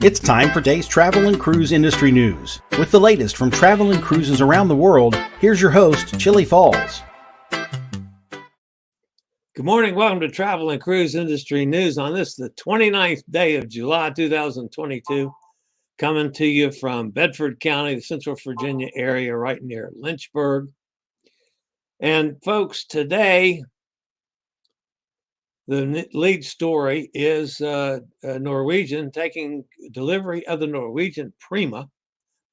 It's time for today's travel and cruise industry news. With the latest from travel and cruises around the world, here's your host, Chillie Falls. Good morning. Welcome to Travel and Cruise Industry News on this, the 29th day of July, 2022. Coming to you from Bedford County, the Central Virginia area, right near Lynchburg. And folks, today, the lead story is Norwegian taking delivery of the Norwegian Prima.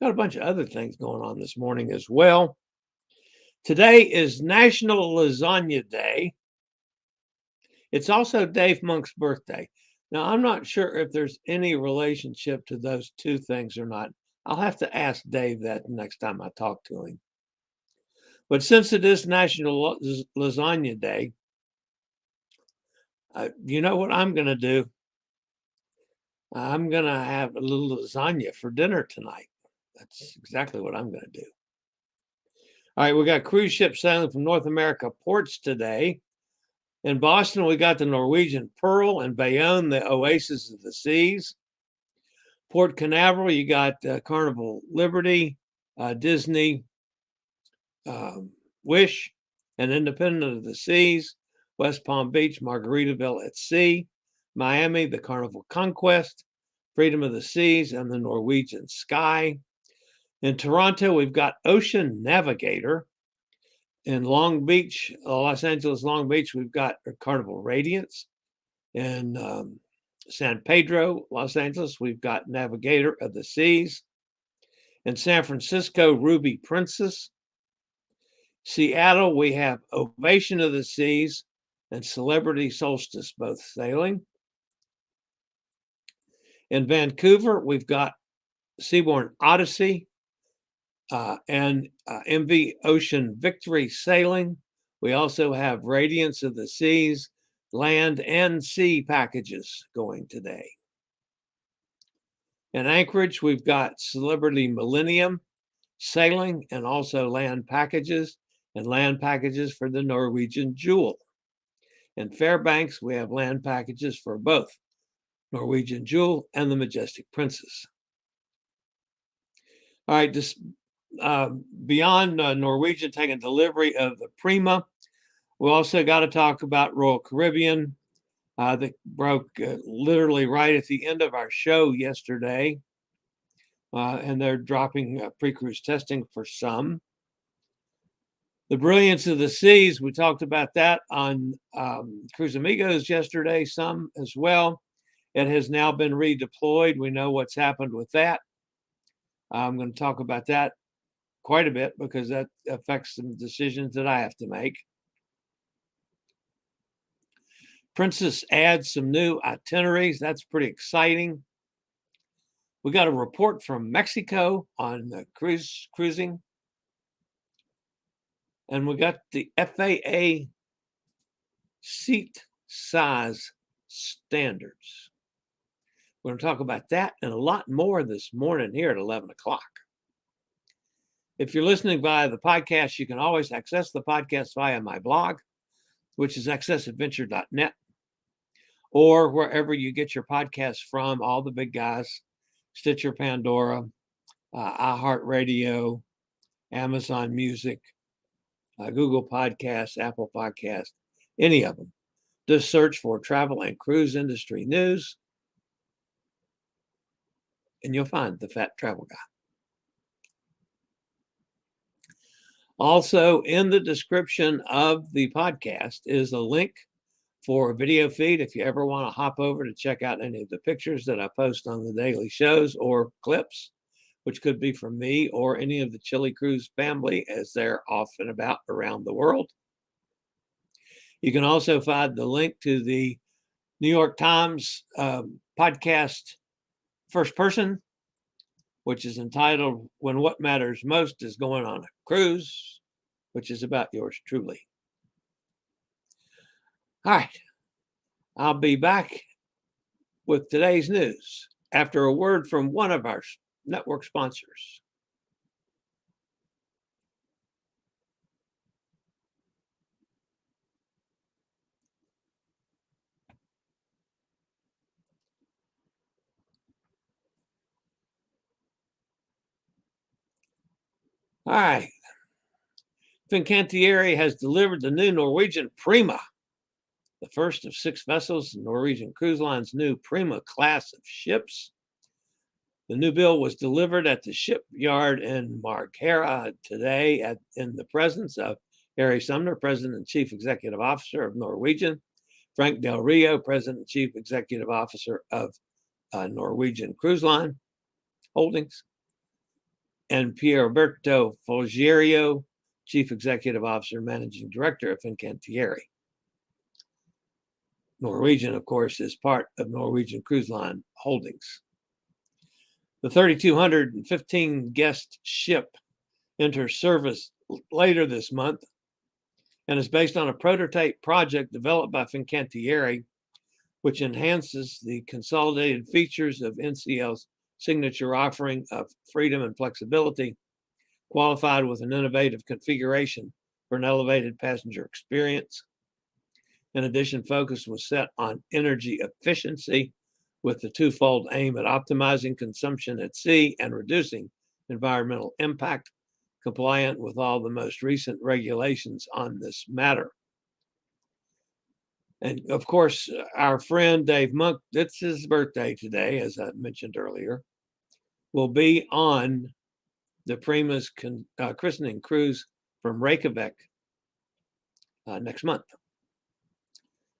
Got a bunch of other things going on this morning as well. Today is National Lasagna Day. It's also Dave Monk's birthday. Now, I'm not sure if there's any relationship to those two things or not. I'll have to ask Dave that next time I talk to him. But since it is National Lasagna Day, you know what I'm going to do? I'm going to have a little lasagna for dinner tonight. That's exactly what I'm going to do. All right, we got cruise ships sailing from North America ports today. In Boston, we got the Norwegian Pearl, and Bayonne, the Oasis of the Seas. Port Canaveral, you got Carnival Liberty, Disney, Wish, and Independent of the Seas. West Palm Beach, Margaritaville at Sea. Miami, the Carnival Conquest, Freedom of the Seas, and the Norwegian Sky. In Toronto, we've got Ocean Navigator. In Long Beach, Los Angeles, Long Beach, we've got Carnival Radiance. In San Pedro, Los Angeles, we've got Navigator of the Seas. In San Francisco, Ruby Princess. Seattle, we have Ovation of the Seas and Celebrity Solstice, both sailing. In Vancouver, we've got Seabourn Odyssey and MV Ocean Victory sailing. We also have Radiance of the Seas, land and sea packages going today. In Anchorage, we've got Celebrity Millennium sailing and also land packages for the Norwegian Jewel. In Fairbanks, we have land packages for both Norwegian Jewel and the Majestic Princess. All right, just beyond Norwegian taking delivery of the Prima, we also got to talk about Royal Caribbean. That broke literally right at the end of our show yesterday, and they're dropping pre-cruise testing for some. The Brilliance of the Seas, we talked about that on Cruise Amigos yesterday, some as well. It has now been redeployed. We know what's happened with that. I'm going to talk about that quite a bit because that affects some decisions that I have to make. Princess adds some new itineraries. That's pretty exciting. We got a report from Mexico on the cruising. And we got the FAA seat size standards. We're going to talk about that and a lot more this morning here at 11 o'clock. If you're listening via the podcast, you can always access the podcast via my blog, which is accessadventure.net, or wherever you get your podcasts from, all the big guys, Stitcher, Pandora, iHeartRadio, Amazon Music, Google Podcasts, Apple Podcasts, any of them. Just search for Travel and Cruise Industry News, and you'll find the Fat Travel Guy. Also, in the description of the podcast is a link for a video feed if you ever want to hop over to check out any of the pictures that I post on the daily shows or clips, which could be from me or any of the Chillie Cruise family as they're off and about around the world. You can also find the link to the New York Times podcast First Person, which is entitled When What Matters Most is Going on a Cruise, which is about yours truly. All right, I'll be back with today's news after a word from one of our network sponsors. All right. Fincantieri has delivered the new Norwegian Prima, the first of 6 vessels in Norwegian Cruise Line's new Prima class of ships. The new build was delivered at the shipyard in Marghera today in the presence of Harry Sumner, President and Chief Executive Officer of Norwegian, Frank Del Rio, President and Chief Executive Officer of Norwegian Cruise Line Holdings, and Pierroberto Folgerio, Chief Executive Officer and Managing Director of Fincantieri. Norwegian, of course, is part of Norwegian Cruise Line Holdings. The 3,215 guest ship enters service later this month and is based on a prototype project developed by Fincantieri, which enhances the consolidated features of NCL's signature offering of freedom and flexibility, qualified with an innovative configuration for an elevated passenger experience. In addition, focus was set on energy efficiency with the twofold aim at optimizing consumption at sea and reducing environmental impact, compliant with all the most recent regulations on this matter. And of course, our friend Dave Monk, it's his birthday today, as I mentioned earlier, will be on the Prima's christening cruise from Reykjavik next month.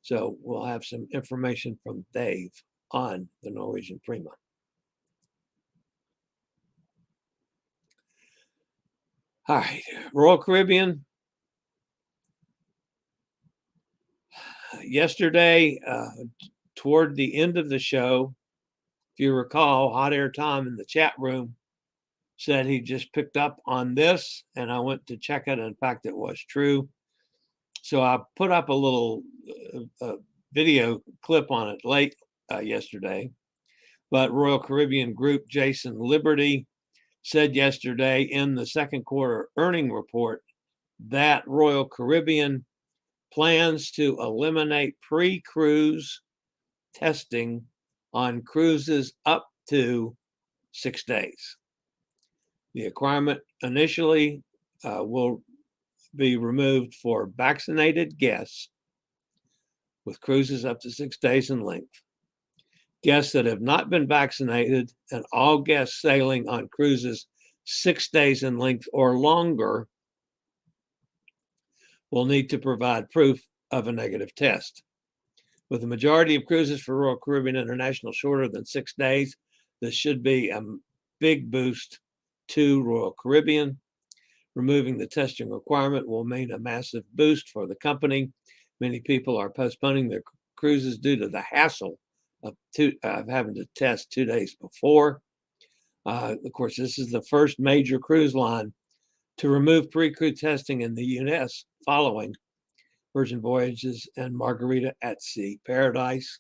So we'll have some information from Dave on the Norwegian Prima. All right, Royal Caribbean. Yesterday, toward the end of the show, if you recall, Hot Air Tom in the chat room said he just picked up on this, and I went to check it. In fact, it was true. So I put up a little video clip on it late yesterday. But Royal Caribbean Group Jason Liberty said yesterday in the second quarter earning report that Royal Caribbean plans to eliminate pre-cruise testing on cruises up to 6 days. The requirement initially will be removed for vaccinated guests with cruises up to 6 days in length. Guests that have not been vaccinated and all guests sailing on cruises 6 days in length or longer will need to provide proof of a negative test. With the majority of cruises for Royal Caribbean International shorter than 6 days, this should be a big boost to Royal Caribbean. Removing the testing requirement will mean a massive boost for the company. Many people are postponing their cruises due to the hassle of having to test 2 days before. Of course, this is the first major cruise line to remove pre-cruise testing in the U.S. following Virgin Voyages and Margarita at Sea Paradise.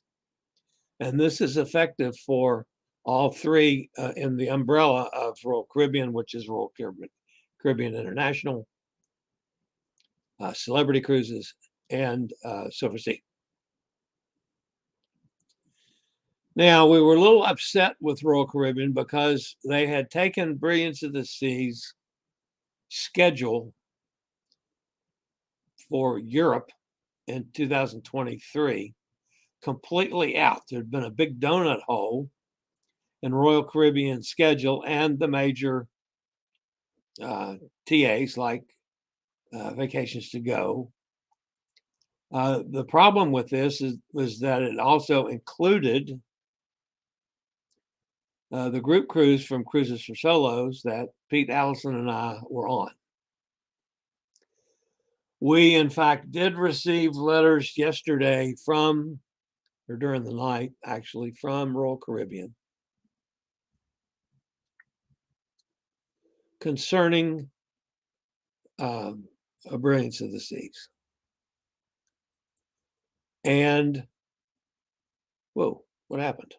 And this is effective for all three in the umbrella of Royal Caribbean, which is Royal Caribbean International, Celebrity Cruises, and Silver Sea. Now, we were a little upset with Royal Caribbean because they had taken Brilliance of the Seas schedule for Europe in 2023 completely out. There'd been a big donut hole in Royal Caribbean schedule and the major TAs like Vacations to Go. The problem with this was that it also included the group cruise from Cruises for Solos that Pete Allison and I were on. We, in fact, did receive letters yesterday during the night, actually, from Royal Caribbean concerning A Brilliance of the Seas. And, whoa, what happened?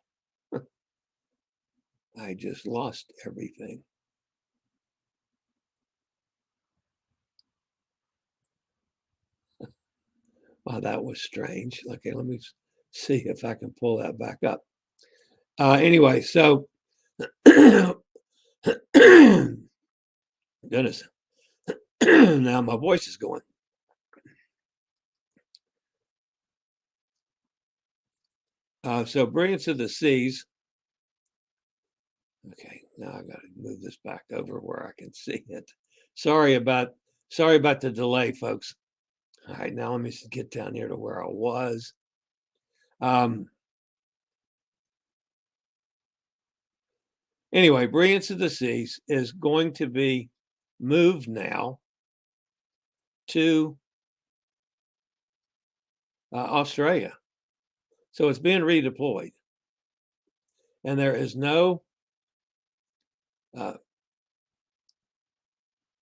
I just lost everything. Wow, that was strange. Okay, let me see if I can pull that back up. Anyway, so, goodness, Now my voice is going. So Brilliance of the Seas. Okay, now I got to move this back over where I can see it. Sorry about the delay, folks. All right, now let me get down here to where I was. Anyway, Brilliance of the Seas is going to be moved now to Australia. So it's being redeployed. And there is no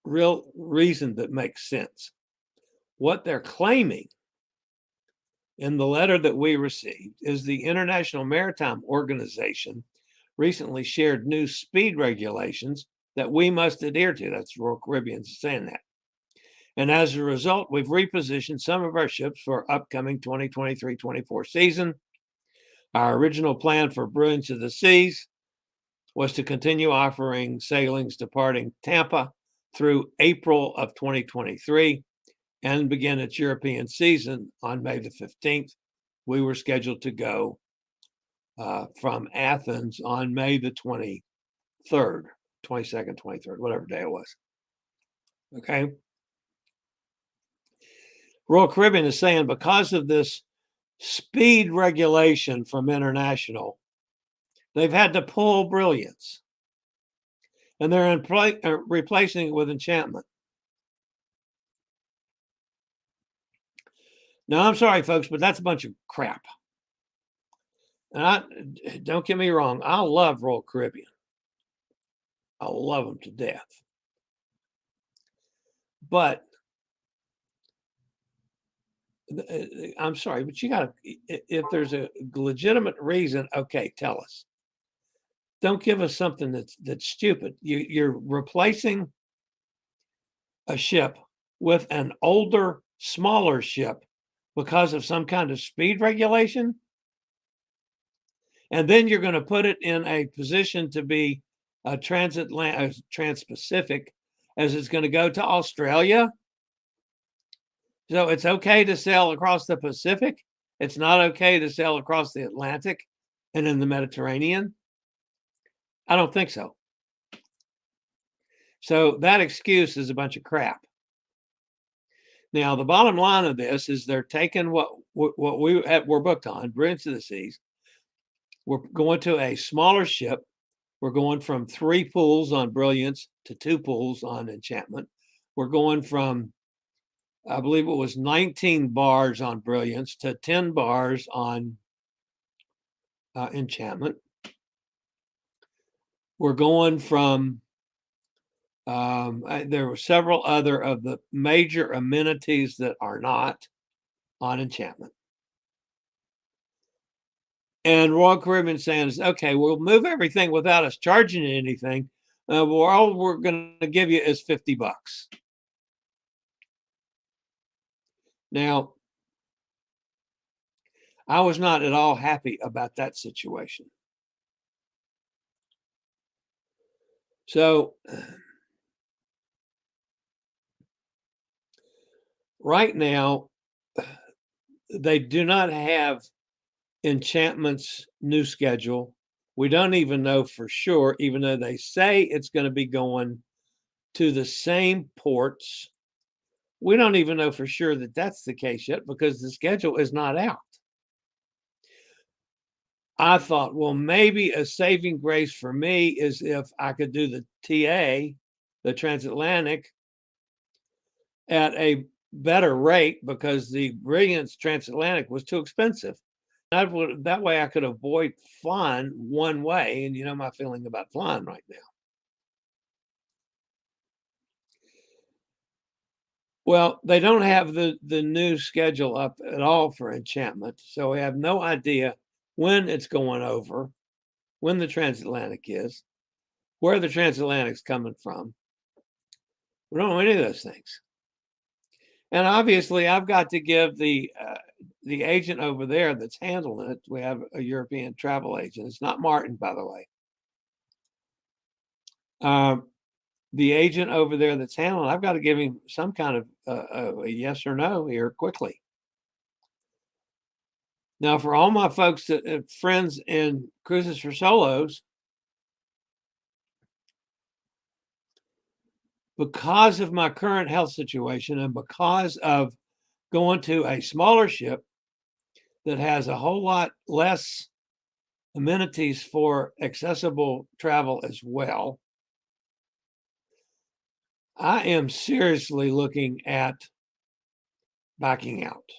real reason that makes sense. What they're claiming in the letter that we received is the International Maritime Organization recently shared new speed regulations that we must adhere to. That's Royal Caribbean saying that. And as a result, we've repositioned some of our ships for upcoming 2023-24 season. Our original plan for Brilliance of the Seas was to continue offering sailings departing Tampa through April of 2023 and begin its European season on May the 15th. We were scheduled to go from Athens on May the 23rd, 22nd, 23rd, whatever day it was. Okay. Royal Caribbean is saying because of this speed regulation from international, they've had to pull Brilliance. And they're replacing it with Enchantment. Now, I'm sorry, folks, but that's a bunch of crap. And don't get me wrong, I love Royal Caribbean. I love them to death. But I'm sorry, but you got to, if there's a legitimate reason, okay, tell us. Don't give us something that's stupid. You're replacing a ship with an older, smaller ship because of some kind of speed regulation. And then you're going to put it in a position to be a trans-Pacific as it's going to go to Australia. So it's okay to sail across the Pacific. It's not okay to sail across the Atlantic and in the Mediterranean. I don't think so. So that excuse is a bunch of crap. Now, the bottom line of this is they're taking what we're booked on, Brilliance of the Seas. We're going to a smaller ship. We're going from 3 pools on Brilliance to 2 pools on Enchantment. We're going from, I believe it was 19 bars on Brilliance to 10 bars on Enchantment. We're going from, there were several other of the major amenities that are not on Enchantment. And Royal Caribbean saying, okay, we'll move everything without us charging you anything. All we're going to give you is $50. Now, I was not at all happy about that situation. So, right now, they do not have Enchantment's new schedule. We don't even know for sure, even though they say it's going to be going to the same ports. We don't even know for sure that that's the case yet because the schedule is not out. I thought, well, maybe a saving grace for me is if I could do the TA, the transatlantic, at a better rate because the Brilliance transatlantic was too expensive. That way I could avoid flying one way. And you know my feeling about flying right now. Well, they don't have the new schedule up at all for Enchantment. So we have no idea when it's going over, when the transatlantic is, where the transatlantic's coming from. We don't know any of those things. And obviously, I've got to give the agent over there that's handling it. We have a European travel agent. It's not Martin, by the way. the agent over there that's handling, I've got to give him some kind of a yes or no here quickly. Now, for all my folks that friends in Cruises for Solos, because of my current health situation and because of going to a smaller ship that has a whole lot less amenities for accessible travel as well, I am seriously looking at backing out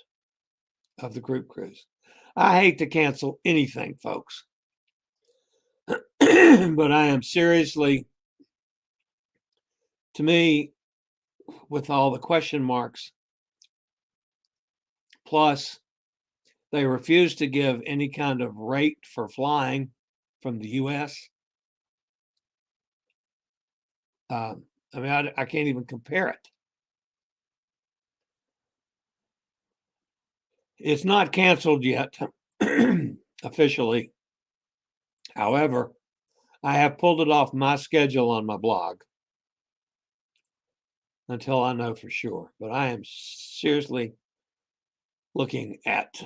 of the group cruise. I hate to cancel anything, folks, but I am seriously, to me, with all the question marks, plus they refuse to give any kind of rate for flying from the U.S. I mean, I can't even compare it. It's not canceled yet, officially. However, I have pulled it off my schedule on my blog until I know for sure. But I am seriously looking at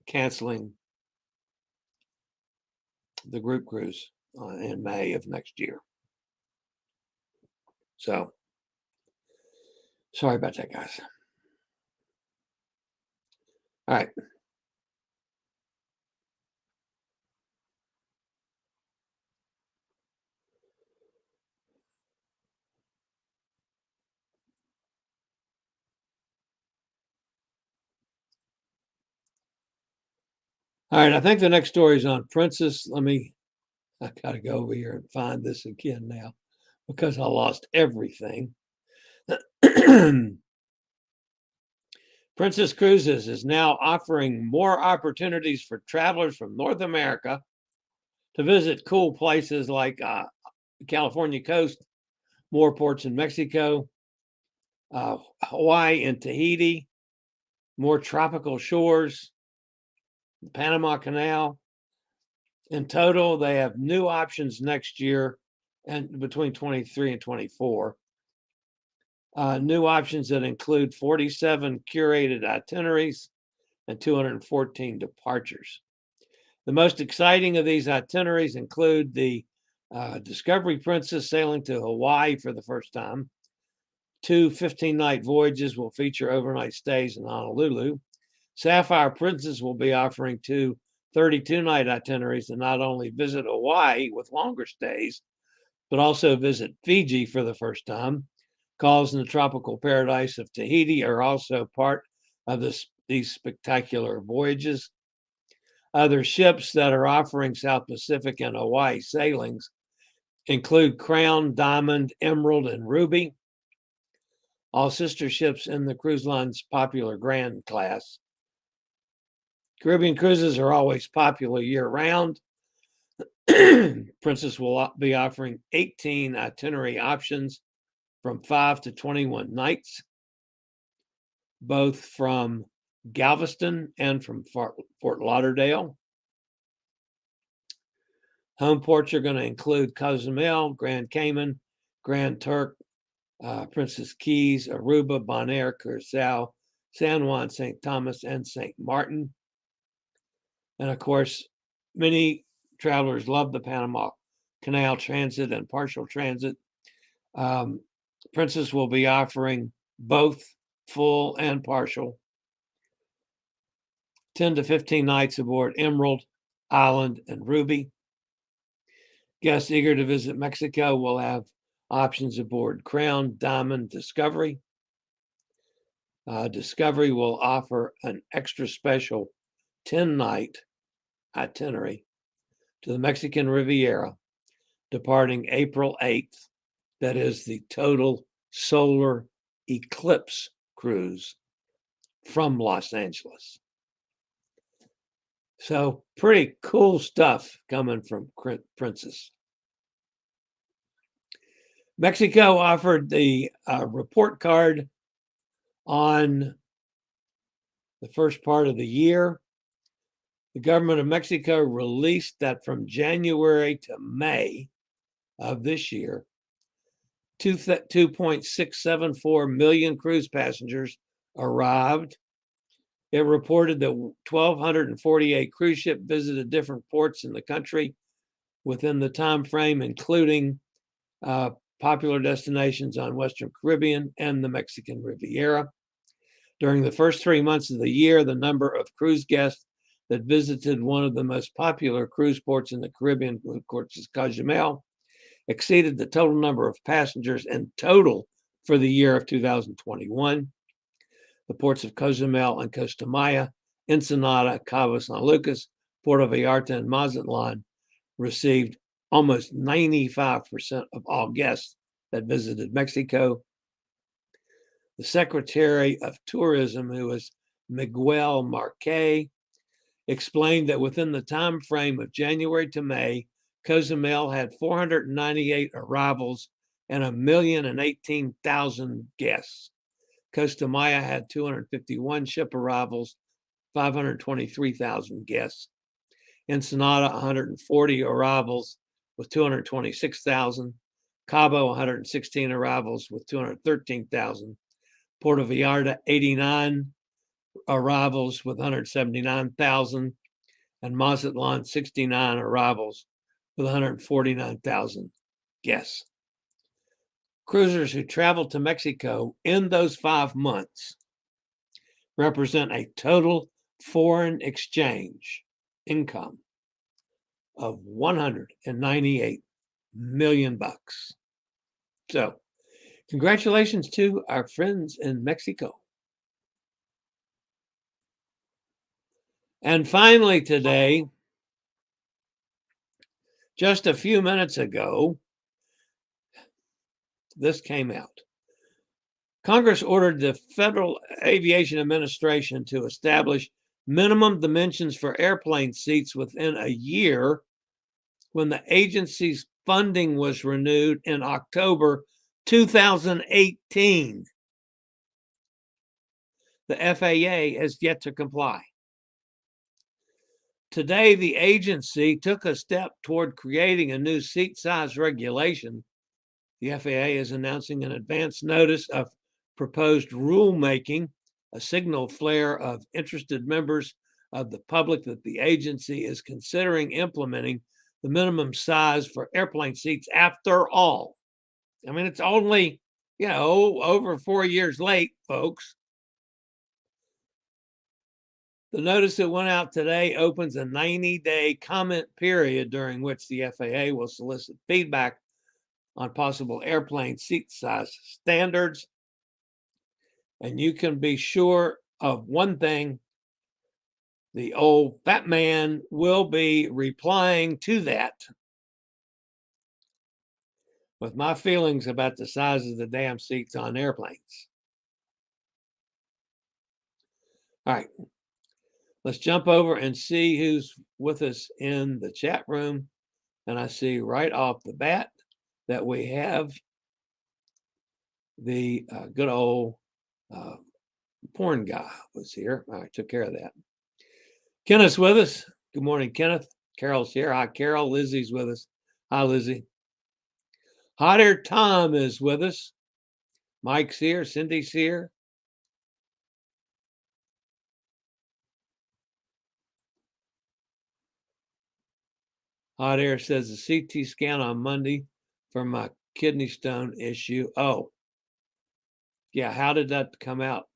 canceling the group cruise in May of next year. So, sorry about that, guys. All right. All right, I think the next story is on Princess. I got to go over here and find this again now because I lost everything. Princess Cruises is now offering more opportunities for travelers from North America to visit cool places like the California coast, more ports in Mexico, Hawaii and Tahiti, more tropical shores, the Panama Canal. In total, they have new options next year and between 23 and 24. New options that include 47 curated itineraries and 214 departures. The most exciting of these itineraries include the Discovery Princess sailing to Hawaii for the first time. 2 15-night voyages will feature overnight stays in Honolulu. Sapphire Princess will be offering 2 32-night itineraries to not only visit Hawaii with longer stays, but also visit Fiji for the first time. Calls in the tropical paradise of Tahiti are also part of these spectacular voyages. Other ships that are offering South Pacific and Hawaii sailings include Crown, Diamond, Emerald, and Ruby, all sister ships in the cruise line's popular Grand class. Caribbean cruises are always popular year-round. Princess will be offering 18 itinerary options from 5 to 21 nights, both from Galveston and from Fort Lauderdale. Home ports are going to include Cozumel, Grand Cayman, Grand Turk, Princess Keys, Aruba, Bonaire, Curacao, San Juan, St. Thomas, and St. Martin. And of course, many travelers love the Panama Canal transit and partial transit. Princess will be offering both full and partial. 10 to 15 nights aboard Emerald, Island, and Ruby. Guests eager to visit Mexico will have options aboard Crown, Diamond, Discovery. Discovery will offer an extra special 10-night itinerary to the Mexican Riviera, departing April 8th. That is the total solar eclipse cruise from Los Angeles. So pretty cool stuff coming from Princess. Mexico offered the report card on the first part of the year. The government of Mexico released that from January to May of this year, 2.674 million cruise passengers arrived. It reported that 1,248 cruise ships visited different ports in the country within the time frame, including popular destinations on Western Caribbean and the Mexican Riviera. During the first 3 months of the year, the number of cruise guests that visited one of the most popular cruise ports in the Caribbean, of course, is Cozumel, exceeded the total number of passengers in total for the year of 2021. The ports of Cozumel and Costa Maya, Ensenada, Cabo San Lucas, Puerto Vallarta, and Mazatlan received almost 95% of all guests that visited Mexico. The Secretary of Tourism, who is Miguel Marquez, explained that within the time frame of January to May, Cozumel had 498 arrivals and 1,018,000 guests. Costa Maya had 251 ship arrivals, 523,000 guests. Ensenada, 140 arrivals with 226,000. Cabo, 116 arrivals with 213,000. Puerto Vallarta, 89 arrivals with 179,000. And Mazatlan, 69 arrivals with 149,000 guests. Cruisers who traveled to Mexico in those 5 months represent a total foreign exchange income of $198 million. So, congratulations to our friends in Mexico. And finally today, just a few minutes ago, this came out. Congress ordered the Federal Aviation Administration to establish minimum dimensions for airplane seats within a year when the agency's funding was renewed in October 2018. The FAA has yet to comply. Today, the agency took a step toward creating a new seat size regulation. The FAA is announcing an advance notice of proposed rulemaking, a signal flare of interested members of the public that the agency is considering implementing the minimum size for airplane seats after all. I mean, it's only, over 4 years late, folks. The notice that went out today opens a 90-day comment period during which the FAA will solicit feedback on possible airplane seat size standards. And you can be sure of one thing: the old fat man will be replying to that with my feelings about the size of the damn seats on airplanes. All right, let's jump over and see who's with us in the chat room. And I see right off the bat that we have the good old porn guy was here. I took care of that. Kenneth's with us. Good morning, Kenneth. Carol's here. Hi, Carol. Lizzie's with us. Hi, Lizzie. Hot Air Tom is with us. Mike's here. Cindy's here. Hot Air says the CT scan on Monday for my kidney stone issue. Oh, yeah. How did that come out?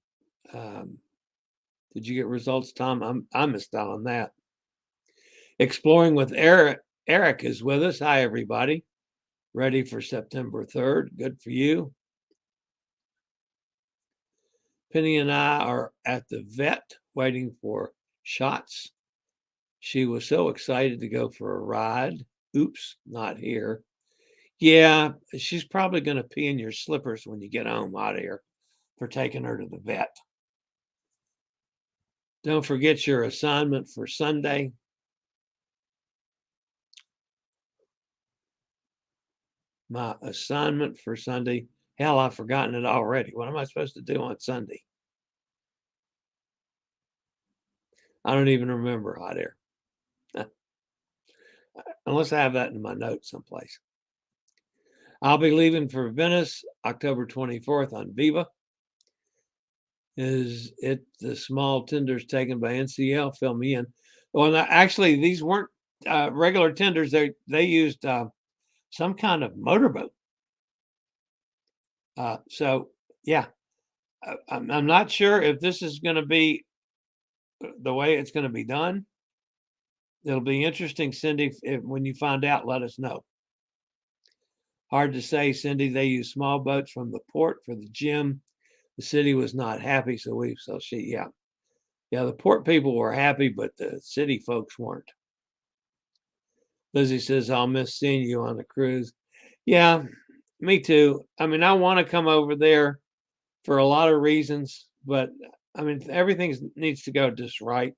Did you get results, Tom? I missed out on that. Exploring with Eric is with us. Hi, everybody. Ready for September 3rd. Good for you. Penny and I are at the vet waiting for shots. She was so excited to go for a ride. Oops, not here. Yeah, she's probably going to pee in your slippers when you get home, Hot Air, for taking her to the vet. Don't forget your assignment for Sunday. My assignment for Sunday. Hell, I've forgotten it already. What am I supposed to do on Sunday? I don't even remember, Hot Air. Unless I have that in my notes someplace. I'll be leaving for Venice October 24th on Viva. Is it the small tenders taken by NCL? Fill me in. Well, actually, these weren't regular tenders. They used some kind of motorboat. So, yeah, I'm not sure if this is going to be the way it's going to be done. It'll be interesting, Cindy. When you find out, let us know. Hard to say, Cindy. They use small boats from the port for the gym. The city was not happy, yeah. The port people were happy, but the city folks weren't. Lizzie says, I'll miss seeing you on the cruise. Yeah, me too. I mean, I want to come over there for a lot of reasons, but I mean, everything needs to go just right.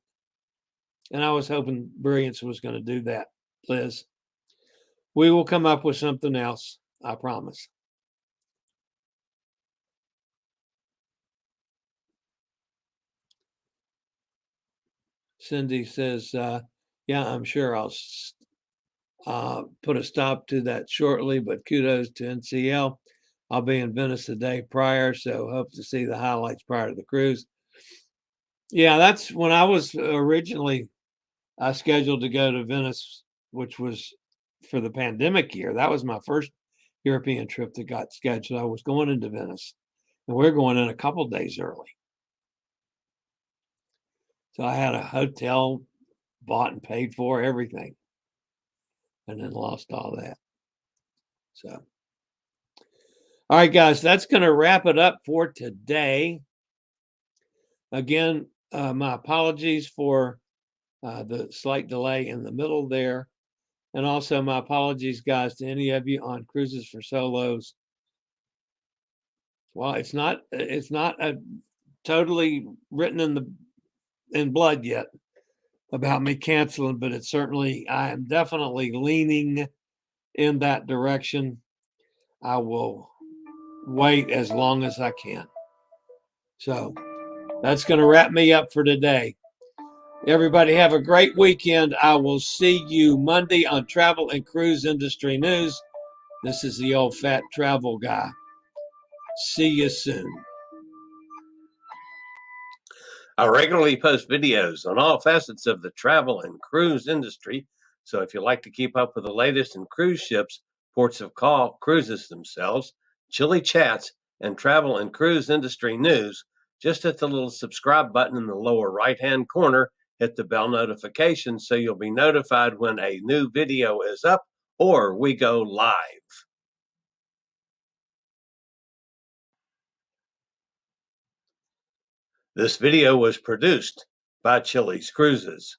And I was hoping Brilliance was going to do that, Liz. We will come up with something else, I promise. Cindy says, yeah, I'm sure I'll put a stop to that shortly, but kudos to NCL. I'll be in Venice the day prior, so hope to see the highlights prior to the cruise. Yeah, that's when I was originally scheduled to go to Venice, which was for the pandemic year. That was my first European trip that got scheduled. I was going into Venice, and we're going in a couple days early. So I had a hotel bought and paid for, everything, and then lost all that. So, all right, guys, that's going to wrap it up for today. Again, my apologies for the slight delay in the middle there. And also my apologies, guys, to any of you on Cruises for Solos. Well, it's not totally written in blood yet about me canceling, but it's certainly, I am definitely leaning in that direction. I will wait as long as I can. So that's going to wrap me up for today. Everybody have a great weekend. I will see you Monday on Travel and Cruise Industry News. This is the old fat travel guy. See you soon. I regularly post videos on all facets of the travel and cruise industry. So if you like to keep up with the latest in cruise ships, ports of call, cruises themselves, Chillie chats, and travel and cruise industry news, just hit the little subscribe button in the lower right-hand corner. Hit the bell notification so you'll be notified when a new video is up or we go live. This video was produced by Chillie's Cruises.